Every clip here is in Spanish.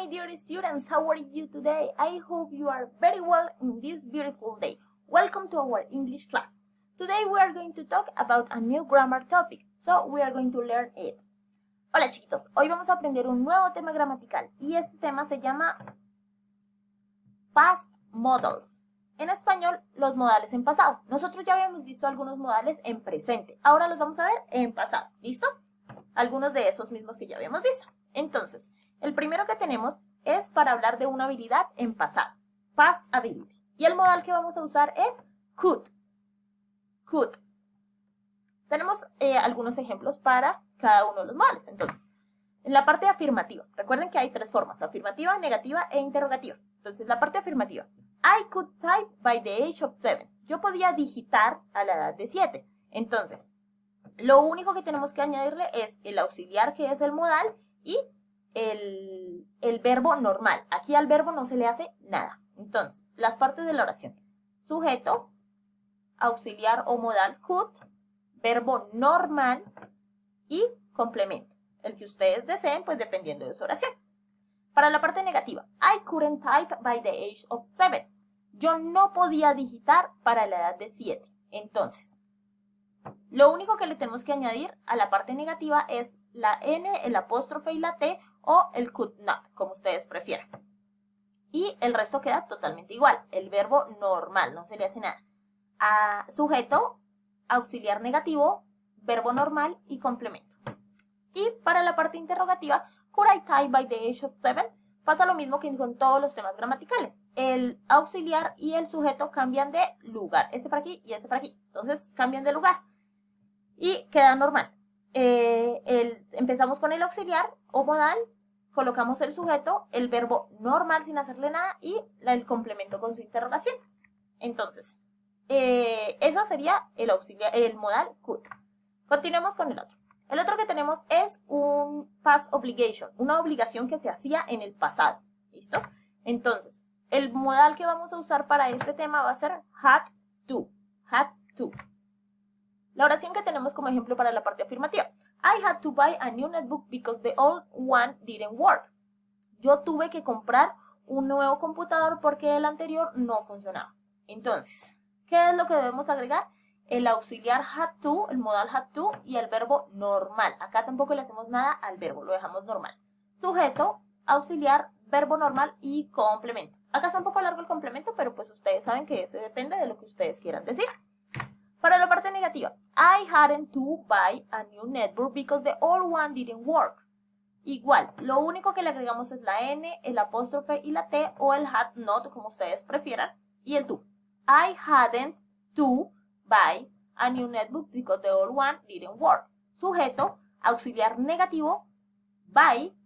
my dear students, how are you today? I hope you are very well in this beautiful day. Welcome to our English class. Today we are going to talk about a new grammar topic, so we are going to learn it. Hola chiquitos, hoy vamos a aprender un nuevo tema gramatical y este tema se llama Past Modals. En español, los modales en pasado. Nosotros ya habíamos visto algunos modales en presente, ahora los vamos a ver en pasado, ¿listo? Algunos de esos mismos que ya habíamos visto. Entonces, el primero que tenemos es para hablar de una habilidad en pasado, past ability. Y el modal que vamos a usar es could. Could. Tenemos algunos ejemplos para cada uno de los modales. Entonces, en la parte afirmativa, recuerden que hay tres formas, afirmativa, negativa e interrogativa. Entonces, la parte afirmativa, I could type by the age of 7. Yo podía digitar a la edad de 7. Entonces, lo único que tenemos que añadirle es el auxiliar, que es el modal, y el verbo normal. Aquí al verbo no se le hace nada. Entonces, las partes de la oración. Sujeto, auxiliar o modal, could, verbo normal y complemento. El que ustedes deseen, pues dependiendo de su oración. Para la parte negativa, I couldn't type by the age of 7. Yo no podía digitar para la edad de 7. Entonces, lo único que le tenemos que añadir a la parte negativa es la N, el apóstrofe y la T o el could not, como ustedes prefieran. Y el resto queda totalmente igual. El verbo normal, no se le hace nada. Sujeto, auxiliar negativo, verbo normal y complemento. Y para la parte interrogativa, could I type by the age of 7? Pasa lo mismo que con todos los temas gramaticales. El auxiliar y el sujeto cambian de lugar. Este para aquí y este para aquí. Entonces cambian de lugar. Y queda normal. Empezamos con el auxiliar o modal. Colocamos el sujeto, el verbo normal sin hacerle nada y el complemento con su interrogación. Entonces, eso sería el auxiliar, el modal could. Continuemos con el otro. El otro que tenemos es un past obligation, una obligación que se hacía en el pasado. ¿Listo? Entonces, el modal que vamos a usar para este tema va a ser had to. Had to. La oración que tenemos como ejemplo para la parte afirmativa. I had to buy a new netbook because the old one didn't work. Yo tuve que comprar un nuevo computador porque el anterior no funcionaba. Entonces, ¿qué es lo que debemos agregar? El auxiliar had to, el modal had to y el verbo normal. Acá tampoco le hacemos nada al verbo, lo dejamos normal. Sujeto, auxiliar, verbo normal y complemento. Acá está un poco largo el complemento, pero pues ustedes saben que ese depende de lo que ustedes quieran decir. Para la parte negativa, I hadn't to buy a new netbook because the old one didn't work. Igual, lo único que le agregamos es la N, el apóstrofe y la T o el had not, como ustedes prefieran, y el to. I hadn't to buy a new netbook because the old one didn't work. Sujeto, auxiliar negativo, buy,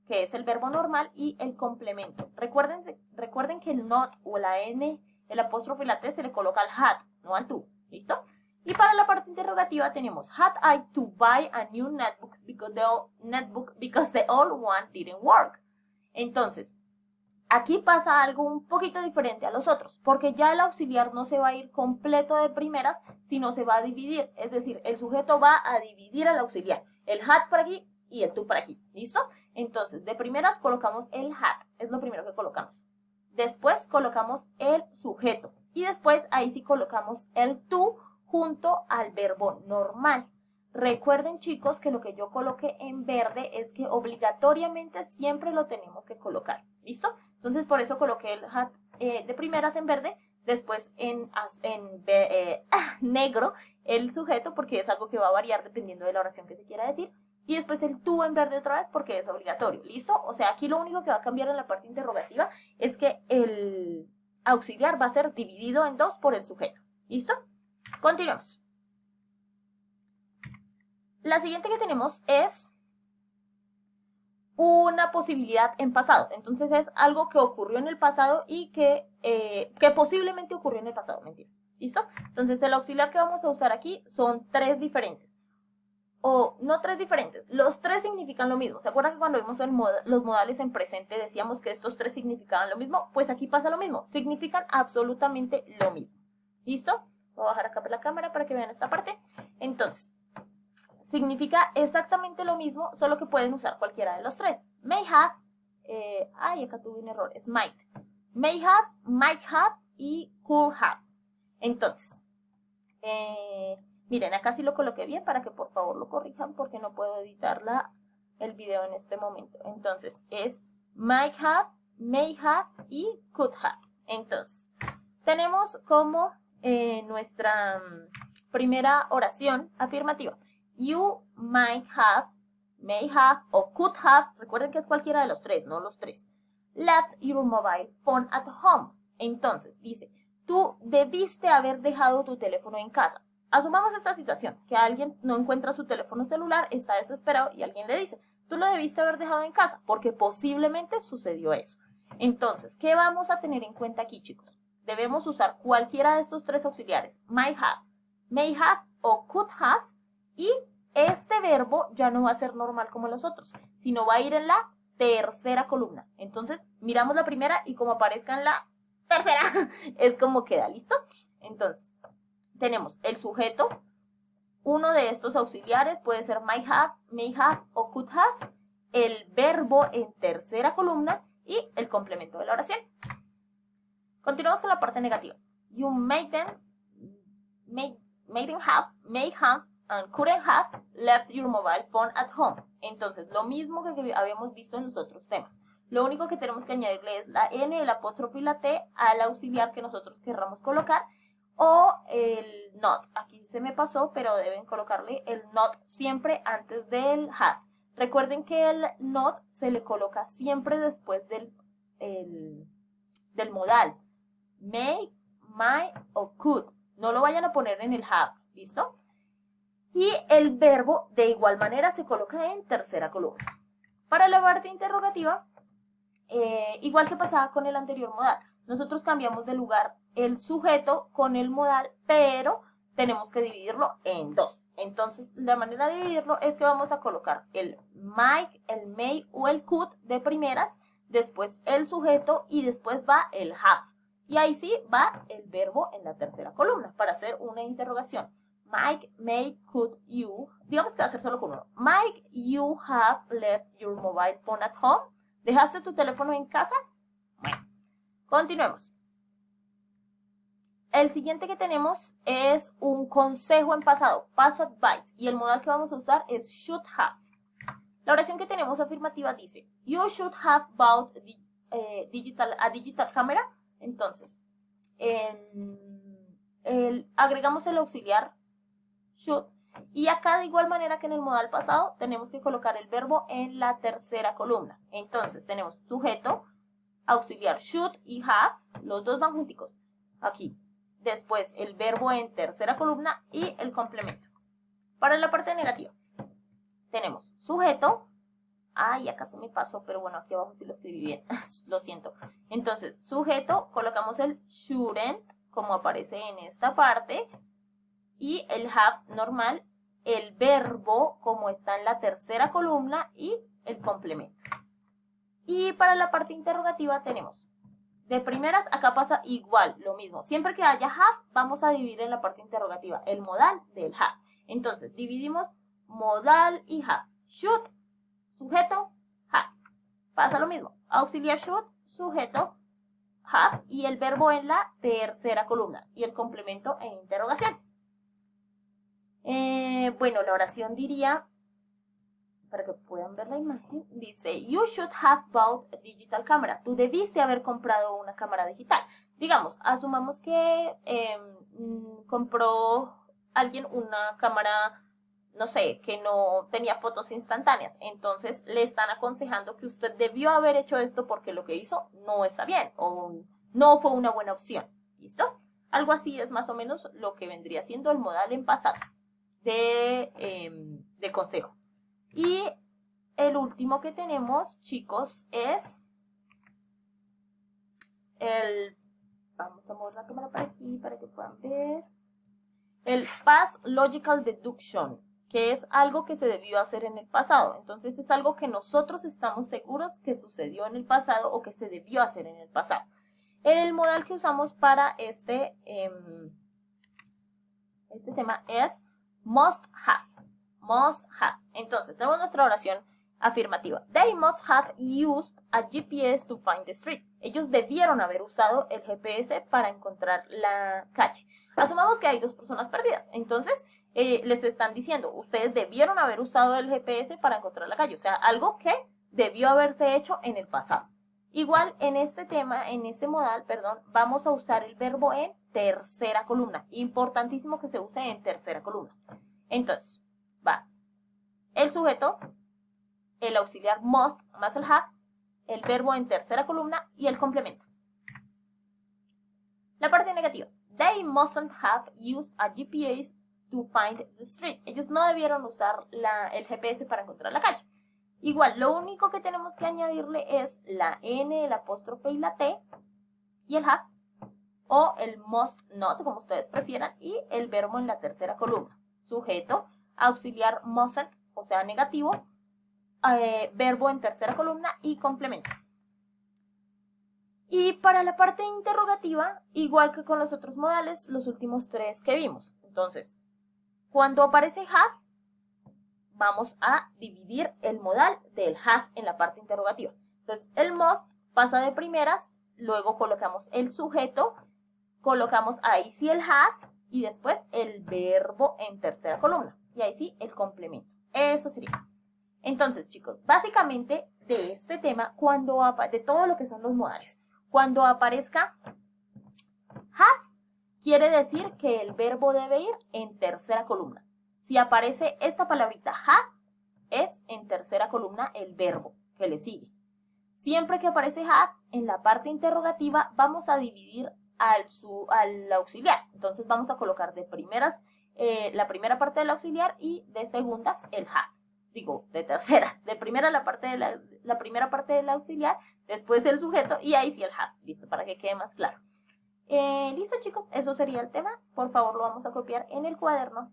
que es el verbo normal, y el complemento. Recuerden que el not o la N, el apóstrofe y la T se le coloca al had, no al to. ¿Listo? Y para la parte interrogativa tenemos had I to buy a new netbook because the old one didn't work. Entonces, aquí pasa algo un poquito diferente a los otros, porque ya el auxiliar no se va a ir completo de primeras, sino se va a dividir. Es decir, el sujeto va a dividir al auxiliar. El had por aquí y el to por aquí. ¿Listo? Entonces, de primeras colocamos el had. Es lo primero que colocamos. Después colocamos el sujeto. Y después ahí sí colocamos el to junto al verbo normal. Recuerden, chicos, que lo que yo coloqué en verde es que obligatoriamente siempre lo tenemos que colocar. ¿Listo? Entonces por eso coloqué el had de primeras en verde, después en negro el sujeto, porque es algo que va a variar dependiendo de la oración que se quiera decir. Y después el to en verde otra vez porque es obligatorio. ¿Listo? O sea, aquí lo único que va a cambiar en la parte interrogativa es que el auxiliar va a ser dividido en dos por el sujeto. ¿Listo? Continuemos. La siguiente que tenemos es una posibilidad en pasado. Entonces es algo que ocurrió en el pasado y que posiblemente ocurrió en el pasado. Mentira. ¿Listo? Entonces el auxiliar que vamos a usar aquí son tres diferentes. O no tres diferentes, los tres significan lo mismo. ¿Se acuerdan que cuando vimos los modales en presente decíamos que estos tres significaban lo mismo? Pues aquí pasa lo mismo, significan absolutamente lo mismo. ¿Listo? Voy a bajar acá por la cámara para que vean esta parte. Entonces, significa exactamente lo mismo, solo que pueden usar cualquiera de los tres. May have acá tuve un error, es might. May have, might have y could have. Entonces, miren, acá sí lo coloqué bien para que por favor lo corrijan porque no puedo editar el video en este momento. Entonces, es might have, may have y could have. Entonces, tenemos como nuestra primera oración afirmativa. You might have, may have o could have, recuerden que es cualquiera de los tres, no los tres, left your mobile phone at home. Entonces, dice, tú debiste haber dejado tu teléfono en casa. Asumamos esta situación, que alguien no encuentra su teléfono celular, está desesperado y alguien le dice, tú lo debiste haber dejado en casa, porque posiblemente sucedió eso. Entonces, ¿qué vamos a tener en cuenta aquí, chicos? Debemos usar cualquiera de estos tres auxiliares, might have, may have o could have, y este verbo ya no va a ser normal como los otros, sino va a ir en la tercera columna. Entonces, miramos la primera y como aparezca en la tercera, es como queda, ¿listo? Entonces, tenemos el sujeto, uno de estos auxiliares puede ser might have, may have o could have, el verbo en tercera columna y el complemento de la oración. Continuamos con la parte negativa. You mightn't have, may have, and couldn't have left your mobile phone at home. Entonces, lo mismo que habíamos visto en los otros temas. Lo único que tenemos que añadirle es la N, el apóstrofo y la T al auxiliar que nosotros querramos colocar o el not. Aquí se me pasó, pero deben colocarle el not siempre antes del have. Recuerden que el not se le coloca siempre después del modal. May, might o could. No lo vayan a poner en el have, ¿listo? Y el verbo de igual manera se coloca en tercera columna. Para la parte interrogativa, igual que pasaba con el anterior modal, nosotros cambiamos de lugar el sujeto con el modal, pero tenemos que dividirlo en dos. Entonces, la manera de dividirlo es que vamos a colocar el might, el may o el could de primeras, después el sujeto y después va el have. Y ahí sí va el verbo en la tercera columna para hacer una interrogación. Might, may, could you, digamos que va a ser solo con uno. Might you have left your mobile phone at home? ¿Dejaste tu teléfono en casa? Bueno, continuemos. El siguiente que tenemos es un consejo en pasado, past advice, y el modal que vamos a usar es should have. La oración que tenemos afirmativa dice, you should have bought a digital camera. Entonces, agregamos el auxiliar should y acá de igual manera que en el modal pasado tenemos que colocar el verbo en la tercera columna. Entonces tenemos sujeto, auxiliar should y have, los dos van junticos aquí. Después el verbo en tercera columna y el complemento. Para la parte negativa tenemos sujeto, acá se me pasó, pero bueno, aquí abajo sí lo escribí bien, lo siento. Entonces, sujeto, colocamos el shouldn't, como aparece en esta parte, y el have normal, el verbo, como está en la tercera columna, y el complemento. Y para la parte interrogativa tenemos, de primeras, acá pasa igual, lo mismo. Siempre que haya have, vamos a dividir en la parte interrogativa el modal del have. Entonces, dividimos modal y have. Should, sujeto, have. Pasa lo mismo. Auxiliar should, sujeto, have. Y el verbo en la tercera columna. Y el complemento en interrogación. Bueno, la oración diría, para que puedan ver la imagen, dice, you should have bought a digital camera. Tú debiste haber comprado una cámara digital. Digamos, asumamos que compró alguien una cámara, no sé, que no tenía fotos instantáneas. Entonces le están aconsejando que usted debió haber hecho esto porque lo que hizo no está bien o no fue una buena opción. ¿Listo? Algo así es más o menos lo que vendría siendo el modal en pasado de consejo. Y el último que tenemos, chicos, es vamos a mover la cámara para aquí para que puedan ver, el past logical deduction, que es algo que se debió hacer en el pasado. Entonces es algo que nosotros estamos seguros que sucedió en el pasado o que se debió hacer en el pasado. El modal que usamos para este tema es must have. Must have. Entonces, tenemos nuestra oración Afirmativa. They must have used a GPS to find the street. Ellos debieron haber usado el GPS para encontrar la calle. Asumamos que hay dos personas perdidas. Entonces, les están diciendo, ustedes debieron haber usado el GPS para encontrar la calle. O sea, algo que debió haberse hecho en el pasado. Igual, en este tema, en este modal, perdón, vamos a usar el verbo en tercera columna. Importantísimo que se use en tercera columna. Entonces, va el sujeto, el auxiliar must más el have, el verbo en tercera columna y el complemento. La parte negativa. They mustn't have used a GPS to find the street. Ellos no debieron usar el GPS para encontrar la calle. Igual, lo único que tenemos que añadirle es la N, el apóstrofe y la T y el have, o el must not, como ustedes prefieran, y el verbo en la tercera columna. Sujeto, auxiliar mustn't, o sea, negativo, verbo en tercera columna y complemento. Y para la parte interrogativa, igual que con los otros modales, los últimos tres que vimos. Entonces, cuando aparece have, vamos a dividir el modal del have en la parte interrogativa. Entonces, el must pasa de primeras, luego colocamos el sujeto, colocamos ahí sí el have y después el verbo en tercera columna. Y ahí sí el complemento. Eso sería. Entonces, chicos, básicamente de este tema, de todo lo que son los modales, cuando aparezca have, quiere decir que el verbo debe ir en tercera columna. Si aparece esta palabrita have, es en tercera columna el verbo que le sigue. Siempre que aparece have, en la parte interrogativa vamos a dividir al auxiliar. Entonces vamos a colocar de primeras la primera parte del auxiliar y de segundas el have. Digo, de terceras. De primera la primera parte del auxiliar, después el sujeto y ahí sí el have. Listo, para que quede más claro. Listo, chicos, eso sería el tema. Por favor, lo vamos a copiar en el cuaderno.